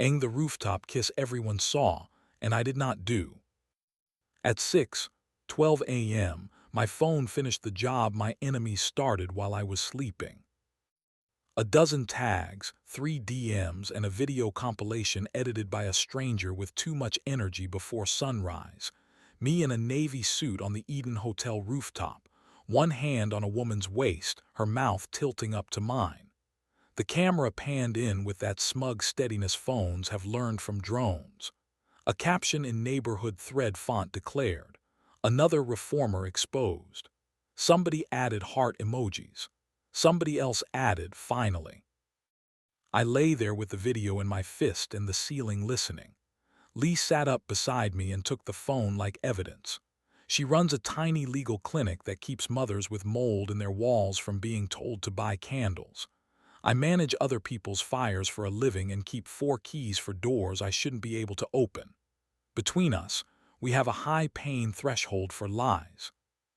Ang the rooftop kiss everyone saw, and I did not do. At 6:12 a.m., my phone finished the job my enemy started while I was sleeping. A dozen tags, 3 DMs, and a video compilation edited by a stranger with too much energy before sunrise. Me in a navy suit on the Eden Hotel rooftop, one hand on a woman's waist, her mouth tilting up to mine. The camera panned in with that smug steadiness phones have learned from drones. A caption in neighborhood thread font declared, "Another reformer exposed." Somebody added heart emojis. Somebody else added, "Finally." I lay there with the video in my fist and the ceiling listening. Lee sat up beside me and took the phone like evidence. She runs a tiny legal clinic that keeps mothers with mold in their walls from being told to buy candles. I manage other people's fires for a living and keep 4 keys for doors I shouldn't be able to open. Between us, we have a high pain threshold for lies.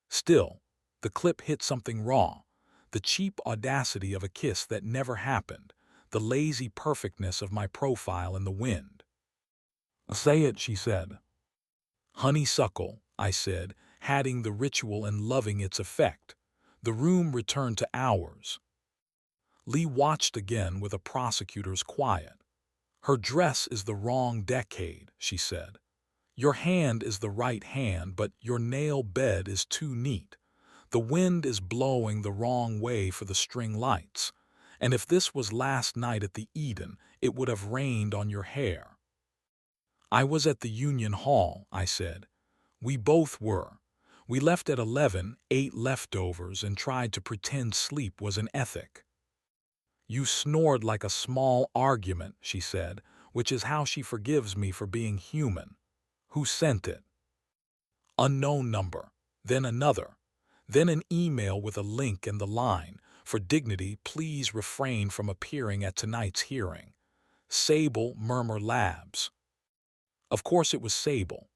Still, the clip hit something raw, the cheap audacity of a kiss that never happened, the lazy perfectness of my profile in the wind. "Say it," she said. "Honeysuckle," I said, adding the ritual and loving its effect. The room returned to ours. Lee watched again with a prosecutor's quiet. "Her dress is the wrong decade," she said. "Your hand is the right hand, but your nail bed is too neat. The wind is blowing the wrong way for the string lights. And if this was last night at the Eden, it would have rained on your hair." "I was at the Union Hall," I said. "We both were. We left at 11, ate leftovers, and tried to pretend sleep was an ethic." "You snored like a small argument," she said, which is how she forgives me for being human. "Who sent it?" "Unknown number." Then another. Then an email with a link and the line, "For dignity, please refrain from appearing at tonight's hearing. Sable Murmur Labs." Of course it was Sable.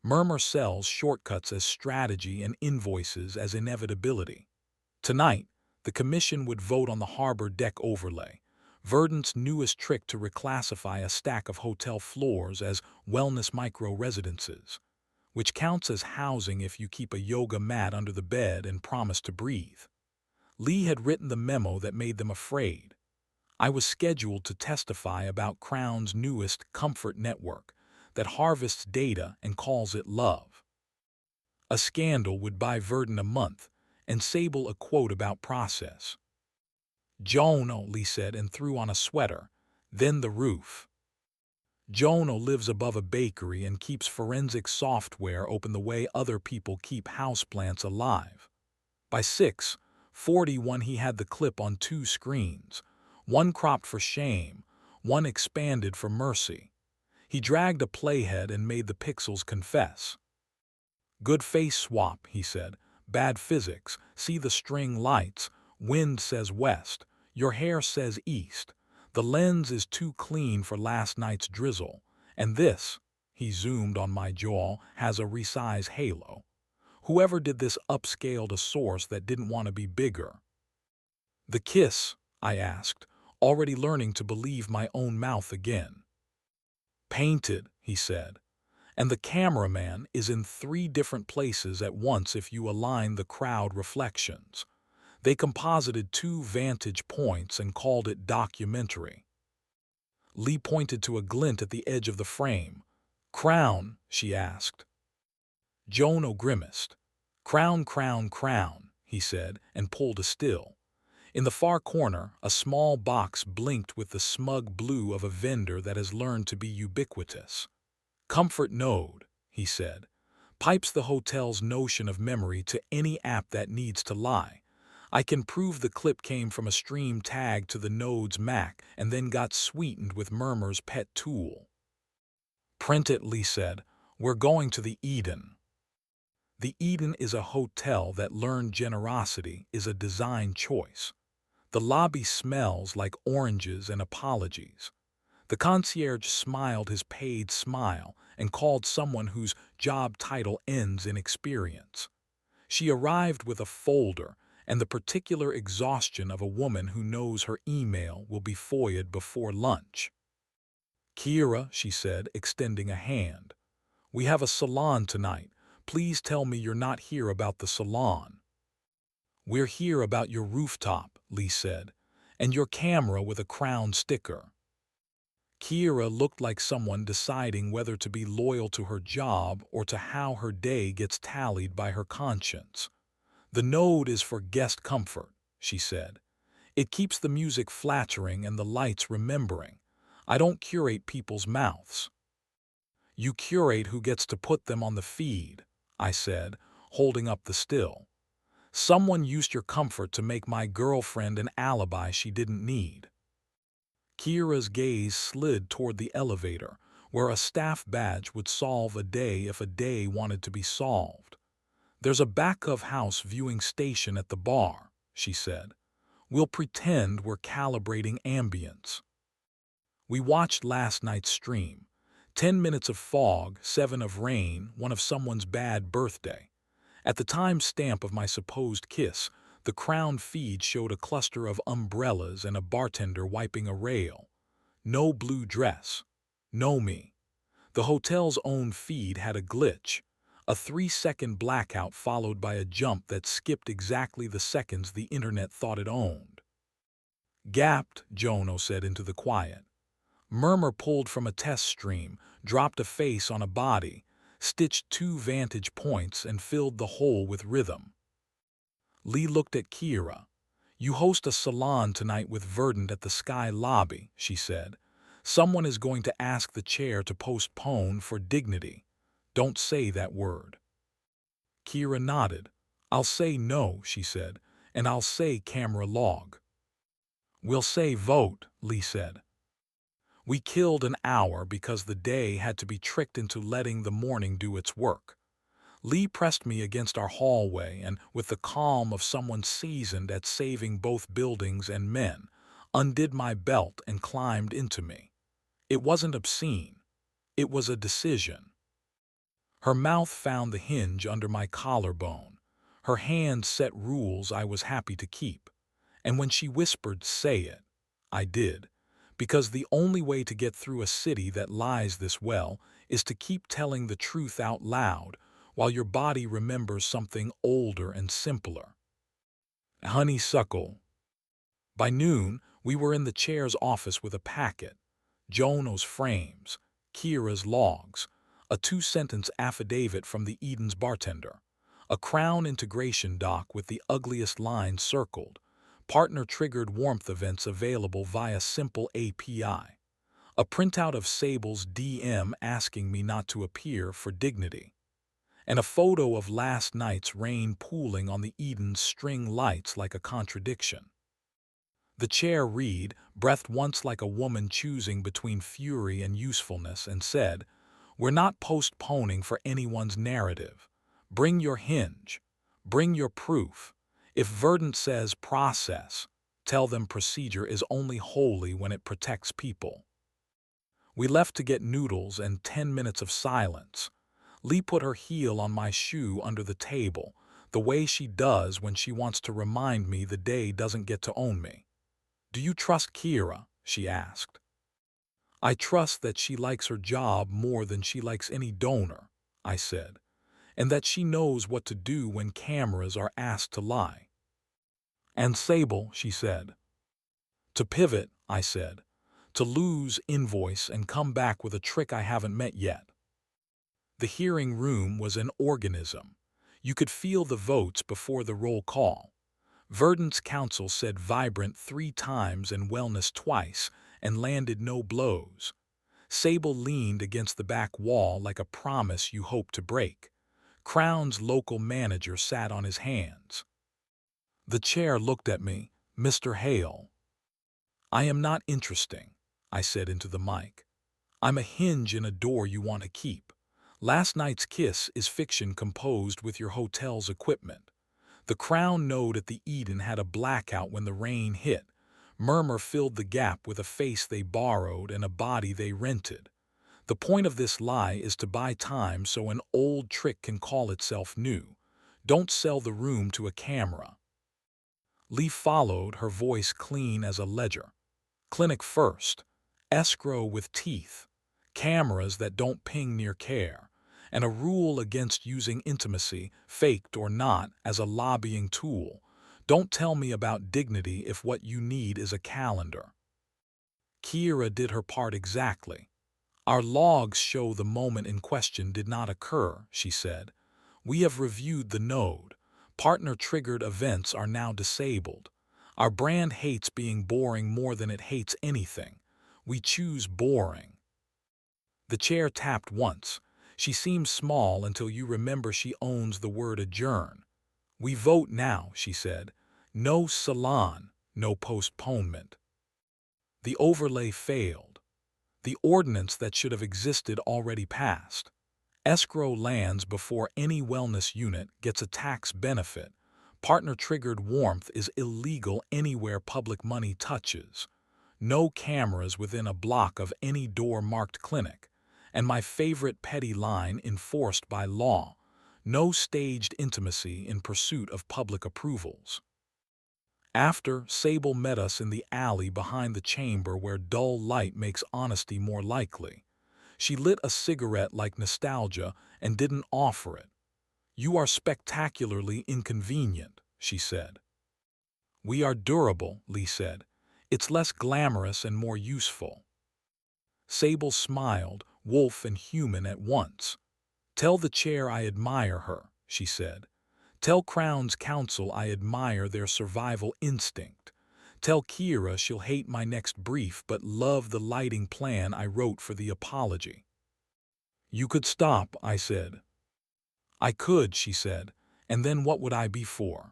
Murmur sells shortcuts as strategy and invoices as inevitability. Tonight, the commission would vote on the harbor deck overlay, Verdant's newest trick to reclassify a stack of hotel floors as wellness micro-residences, which counts as housing if you keep a yoga mat under the bed and promise to breathe. Lee had written the memo that made them afraid. I was scheduled to testify about Crown's newest comfort network that harvests data and calls it love. A scandal would buy Verdant a month, and Sable a quote about process. "Jono," Lee said and threw on a sweater, "then the roof." Jono lives above a bakery and keeps forensic software open the way other people keep houseplants alive. By 6:41 he had the clip on 2 screens, one cropped for shame, one expanded for mercy. He dragged a playhead and made the pixels confess. "Good face swap," he said. "Bad physics. See the string lights. Wind says west. Your hair says east. The lens is too clean for last night's drizzle. And this," he zoomed on my jaw, "has a resize halo. Whoever did this upscaled a source that didn't want to be bigger." "The kiss?" I asked, already learning to believe my own mouth again. "Painted," he said. "And the cameraman is in 3 different places at once if you align the crowd reflections. They composited 2 vantage points and called it documentary." Lee pointed to a glint at the edge of the frame. "Crown?" she asked. Jono grimaced. "Crown, crown, crown," he said, and pulled a still. In the far corner, a small box blinked with the smug blue of a vendor that has learned to be ubiquitous. "Comfort node," he said, "pipes the hotel's notion of memory to any app that needs to lie. I can prove the clip came from a stream tagged to the node's Mac and then got sweetened with Murmur's pet tool." "Print it," Lee said. "We're going to the Eden." The Eden is a hotel that learned generosity is a design choice. The lobby smells like oranges and apologies. The concierge smiled his paid smile and called someone whose job title ends in experience. She arrived with a folder and the particular exhaustion of a woman who knows her email will be foiled before lunch. Kira, she said, extending a hand. We have a salon tonight. Please tell me you're not here about the salon. We're here about your rooftop, Lee said, and your camera with a crown sticker. Kira looked like someone deciding whether to be loyal to her job or to how her day gets tallied by her conscience. The node is for guest comfort, she said. It keeps the music flattering and the lights remembering. I don't curate people's mouths. You curate who gets to put them on the feed, I said, holding up the still. Someone used your comfort to make my girlfriend an alibi she didn't need. Kira's gaze slid toward the elevator, where a staff badge would solve a day if a day wanted to be solved. There's a back-of-house viewing station at the bar, she said. We'll pretend we're calibrating ambience. We watched last night's stream. 10 minutes of fog, 7 of rain, 1 of someone's bad birthday. At the time stamp of my supposed kiss, the crown feed showed a cluster of umbrellas and a bartender wiping a rail. No blue dress. No me. The hotel's own feed had a glitch. A 3-second blackout followed by a jump that skipped exactly the seconds the internet thought it owned. Gapped, Jono said into the quiet. Murmur pulled from a test stream, dropped a face on a body, stitched 2 vantage points and filled the hole with rhythm. Lee looked at Kira. You host a salon tonight with Verdant at the Sky Lobby, she said. Someone is going to ask the chair to postpone for dignity. Don't say that word. Kira nodded. I'll say no, she said, and I'll say camera log. We'll say vote, Lee said. We killed an hour because the day had to be tricked into letting the morning do its work. Lee pressed me against our hallway and, with the calm of someone seasoned at saving both buildings and men, undid my belt and climbed into me. It wasn't obscene. It was a decision. Her mouth found the hinge under my collarbone. Her hand set rules I was happy to keep. And when she whispered, "Say it," I did. Because the only way to get through a city that lies this well is to keep telling the truth out loud while your body remembers something older and simpler. Honeysuckle. By noon, we were in the chair's office with a packet. Jono's frames, Kira's logs, a 2-sentence affidavit from the Eden's bartender, a Crown integration doc with the ugliest lines circled, partner-triggered warmth events available via simple API, a printout of Sable's DM asking me not to appear for dignity, and a photo of last night's rain pooling on the Eden's string lights like a contradiction. The chair read, breathed once like a woman choosing between fury and usefulness, and said, "We're not postponing for anyone's narrative. Bring your hinge. Bring your proof. If Verdant says process, tell them procedure is only holy when it protects people." We left to get noodles and 10 minutes of silence. Lee put her heel on my shoe under the table, the way she does when she wants to remind me the day doesn't get to own me. "Do you trust Kira?" she asked. "I trust that she likes her job more than she likes any donor," I said, "and that she knows what to do when cameras are asked to lie." "And Sable," she said. "To pivot," I said, "to lose invoice and come back with a trick I haven't met yet." The hearing room was an organism. You could feel the votes before the roll call. Verdant's counsel said vibrant 3 times and wellness twice and landed no blows. Sable leaned against the back wall like a promise you hope to break. Crown's local manager sat on his hands. The chair looked at me, "Mr. Hale." "I am not interesting," I said into the mic. "I'm a hinge in a door you want to keep. Last night's kiss is fiction composed with your hotel's equipment. The Crown node at the Eden had a blackout when the rain hit. Murmur filled the gap with a face they borrowed and a body they rented. The point of this lie is to buy time so an old trick can call itself new. Don't sell the room to a camera." Lee followed, her voice clean as a ledger. "Clinic first. Escrow with teeth. cameras that don't ping near care, and a rule against using intimacy, faked or not, as a lobbying tool. Don't tell me about dignity if what you need is a calendar. Kira did her part exactly. Our logs show the moment in question did not occur, she said. We have reviewed the node. Partner-triggered events are now disabled. Our brand hates being boring more than it hates anything. We choose boring. The chair tapped once. She seems small until you remember she owns the word adjourn. We vote now, she said. No salon, no postponement. The overlay failed. The ordinance that should have existed already passed. Escrow lands before any wellness unit gets a tax benefit. Partner-triggered warmth is illegal anywhere public money touches. No cameras within a block of any door-marked clinic. And my favorite petty line enforced by law: no staged intimacy in pursuit of public approvals. After, Sable met us in the alley behind the chamber where dull light makes honesty more likely. She lit a cigarette like nostalgia and didn't offer it. You are spectacularly inconvenient, she said. We are durable, Lee said. It's less glamorous and more useful. Sable smiled, wolf and human at once. Tell the chair I admire her, she said. Tell Crown's Counsel I admire their survival instinct. Tell Kira she'll hate my next brief but love the lighting plan I wrote for the apology. You could stop, I said. I could, she said, and then what would I be for?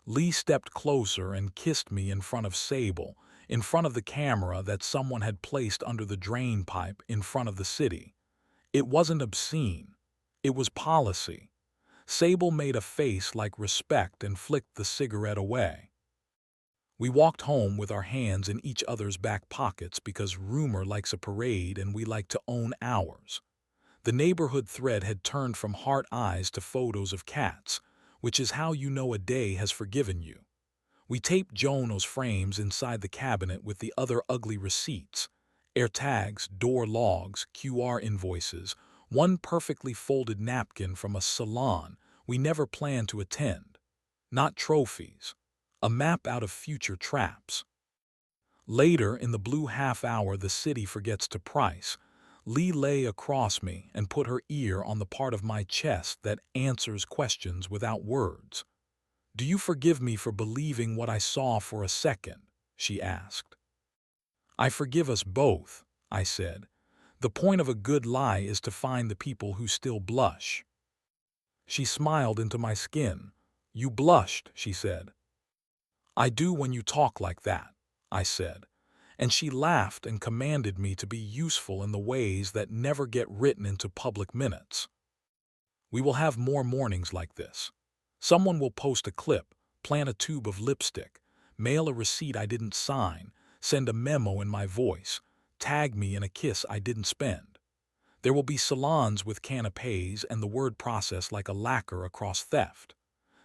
Lee stepped closer and kissed me in front of Sable, in front of the camera that someone had placed under the drain pipe in front of the city. It wasn't obscene. It was policy. Sable made a face like respect and flicked the cigarette away. We walked home with our hands in each other's back pockets because rumor likes a parade and we like to own ours. The neighborhood thread had turned from heart eyes to photos of cats, which is how you know a day has forgiven you. We taped Jono's frames inside the cabinet with the other ugly receipts: air tags, door logs, QR invoices, one perfectly folded napkin from a salon we never planned to attend. Not trophies. A map out of future traps. Later, in the blue half-hour the city forgets to price, Lee lay across me and put her ear on the part of my chest that answers questions without words. Do you forgive me for believing what I saw for a second? She asked. I forgive us both, I said. The point of a good lie is to find the people who still blush. She smiled into my skin. You blushed, she said. I do when you talk like that, I said. And she laughed and commanded me to be useful in the ways that never get written into public minutes. We will have more mornings like this. Someone will post a clip, plant a tube of lipstick, mail a receipt I didn't sign, send a memo in my voice, tag me in a kiss I didn't spend. There will be salons with canapes and the word process like a lacquer across theft.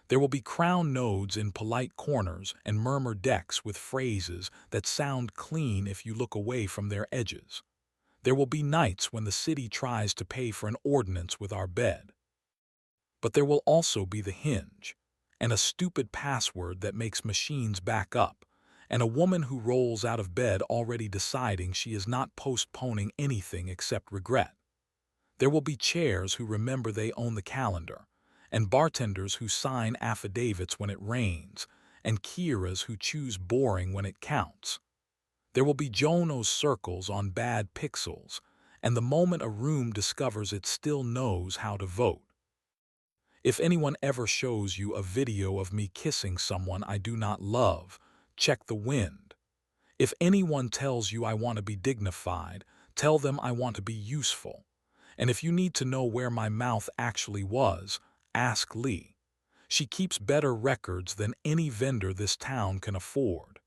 There will be crown nodes in polite corners and murmur decks with phrases that sound clean if you look away from their edges. There will be nights when the city tries to pay for an ordinance with our bed. But there will also be the hinge, and a stupid password that makes machines back up, and a woman who rolls out of bed already deciding she is not postponing anything except regret. There will be chairs who remember they own the calendar, and bartenders who sign affidavits when it rains, and Kiras who choose boring when it counts. There will be Jono's circles on bad pixels, and the moment a room discovers it still knows how to vote. If anyone ever shows you a video of me kissing someone I do not love, check the wind. If anyone tells you I want to be dignified, tell them I want to be useful. And if you need to know where my mouth actually was, ask Lee. She keeps better records than any vendor this town can afford.